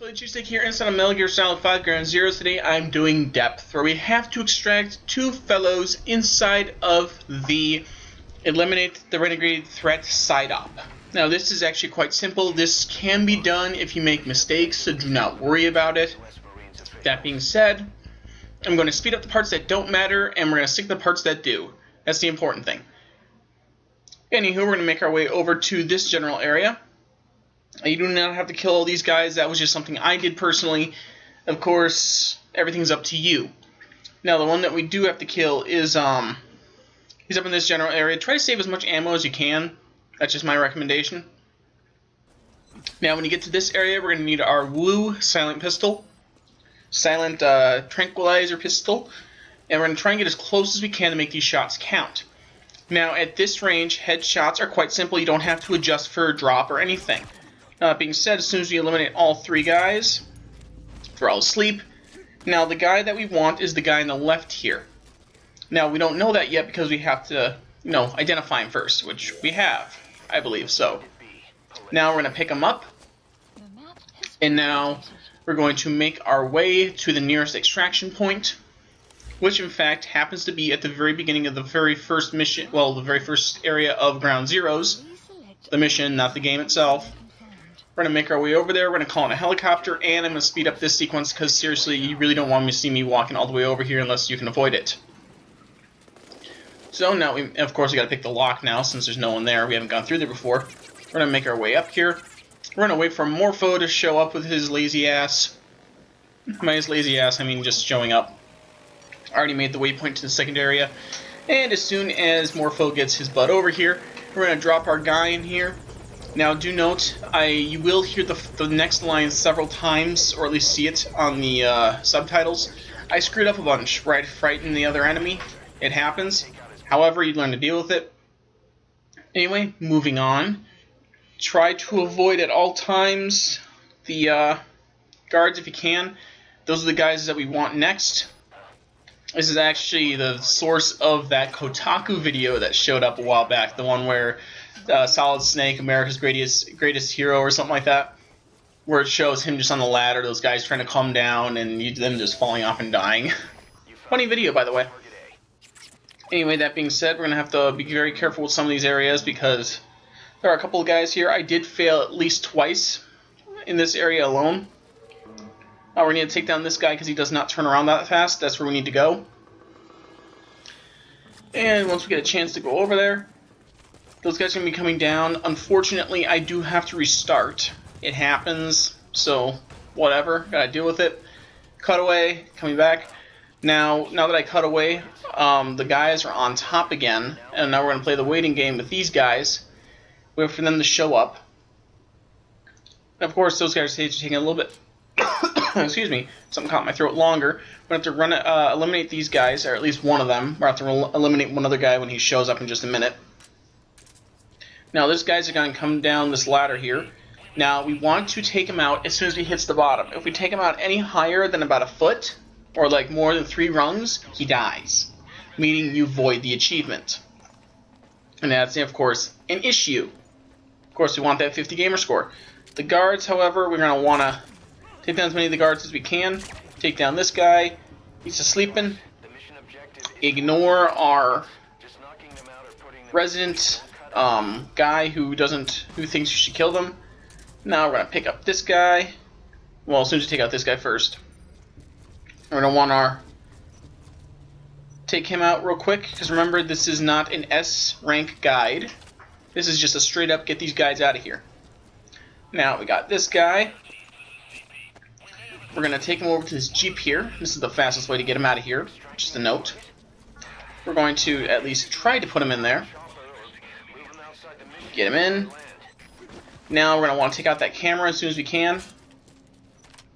Cheesesteak here inside of Metal Gear Solid 5 Ground Zeroes. Today I'm doing Depth, where we have to extract two fellows inside of the Eliminate the Renegade Threat side op. Now this is actually quite simple. This can be done if you make mistakes, so do not worry about it. That being said, I'm going to speed up the parts that don't matter, and we're going to stick the parts that do. That's the important thing. Anywho, we're going to make our way over to this general area. You do not have to kill all these guys. That was just something I did personally. Of course, everything's up to you. Now, the one that we do have to kill is, he's up in this general area. Try to save as much ammo as you can. That's just my recommendation. Now, when you get to this area, we're going to need our Woo silent pistol. Silent tranquilizer pistol. And we're going to try and get as close as we can to make these shots count. Now, at this range, headshots are quite simple. You don't have to adjust for a drop or anything. That being said, as soon as we eliminate all three guys, they're all asleep. Now, the guy that we want is the guy on the left here. Now, we don't know that yet because we have to, identify him first, which we have, I believe so. Now, we're going to pick him up. And now, we're going to make our way to the nearest extraction point, which, in fact, happens to be at the very beginning of the very first mission, well, the very first area of Ground Zeroes. The mission, not the game itself. We're going to make our way over there, we're going to call in a helicopter, and I'm going to speed up this sequence because, seriously, you really don't want to see me walking all the way over here unless you can avoid it. So now, of course, we got to pick the lock now since there's no one there. We haven't gone through there before. We're going to make our way up here. We're going to wait for Morpho to show up with his lazy ass. By his lazy ass, I mean just showing up. I already made the waypoint to the second area. And as soon as Morpho gets his butt over here, we're going to drop our guy in here. Now, do note, you will hear the next line several times, or at least see it on the subtitles. I screwed up a bunch, right? Frighten the other enemy. It happens. However, you learn to deal with it. Anyway, moving on. Try to avoid at all times the guards if you can. Those are the guys that we want next. This is actually the source of that Kotaku video that showed up a while back, the one where Solid Snake, America's greatest hero, or something like that, where it shows him just on the ladder, those guys trying to calm down, and them just falling off and dying. Funny video, by the way. Anyway, that being said, we're going to have to be very careful with some of these areas because there are a couple of guys here. I did fail at least twice in this area alone. We need to take down this guy because he does not turn around that fast. That's where we need to go. And once we get a chance to go over there, those guys are going to be coming down. Unfortunately, I do have to restart. It happens, so whatever. Gotta deal with it. Cut away, coming back. Now that I cut away, the guys are on top again, and now we're going to play the waiting game with these guys. Wait for them to show up. And of course, those guys are taking a little bit... excuse me, something caught my throat longer. We're going to have to eliminate these guys, or at least one of them. We're going to have to eliminate one other guy when he shows up in just a minute. Now, this guy's going to come down this ladder here. Now, we want to take him out as soon as he hits the bottom. If we take him out any higher than about a foot, or like more than 3 rungs, he dies, meaning you void the achievement. And that's, of course, an issue. Of course, we want that 50 gamer score. The guards, however, we're going to want to take down as many of the guards as we can. Take down this guy. He's sleeping. Ignore our resident guy who thinks you should kill them. Now we're going to pick up this guy. Well, as soon as you take out this guy first. We're going to want take him out real quick, because remember, this is not an S rank guide. This is just a straight up get these guys out of here. Now we got this guy. We're going to take him over to this Jeep here. This is the fastest way to get him out of here, just a note. We're going to at least try to put him in there. Get him in. Now we're going to want to take out that camera as soon as we can.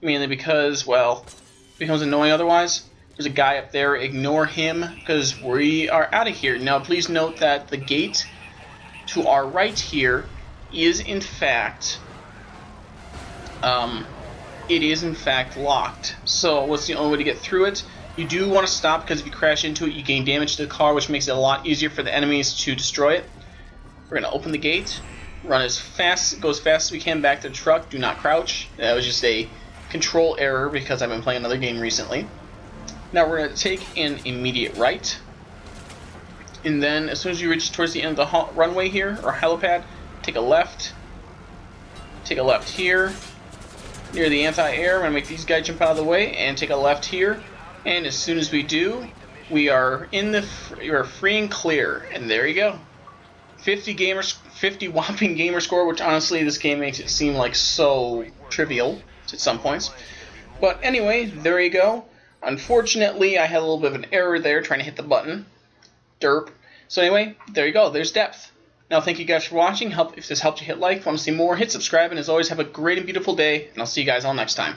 Mainly because, well, it becomes annoying otherwise. There's a guy up there. Ignore him because we are out of here. Now please note that the gate to our right here is in fact... it is in fact locked. So what's the only way to get through it? You do want to stop because if you crash into it, you gain damage to the car, which makes it a lot easier for the enemies to destroy it. We're going to open the gate, run go as fast as we can back to the truck. Do not crouch. That was just a control error because I've been playing another game recently. Now we're going to take an immediate right. And then as soon as you reach towards the end of the runway here, or helipad, take a left. Take a left here. Near the anti-air, I'm going to make these guys jump out of the way, and take a left here. And as soon as we do, we are free and clear. And there you go. 50 whopping gamer score, which honestly this game makes it seem like so trivial at some points. But anyway, there you go. Unfortunately, I had a little bit of an error there trying to hit the button. Derp. So anyway, there you go. There's Depth. Now, thank you guys for watching. If this helped you, hit like. If you want to see more, hit subscribe. And as always, have a great and beautiful day. And I'll see you guys all next time.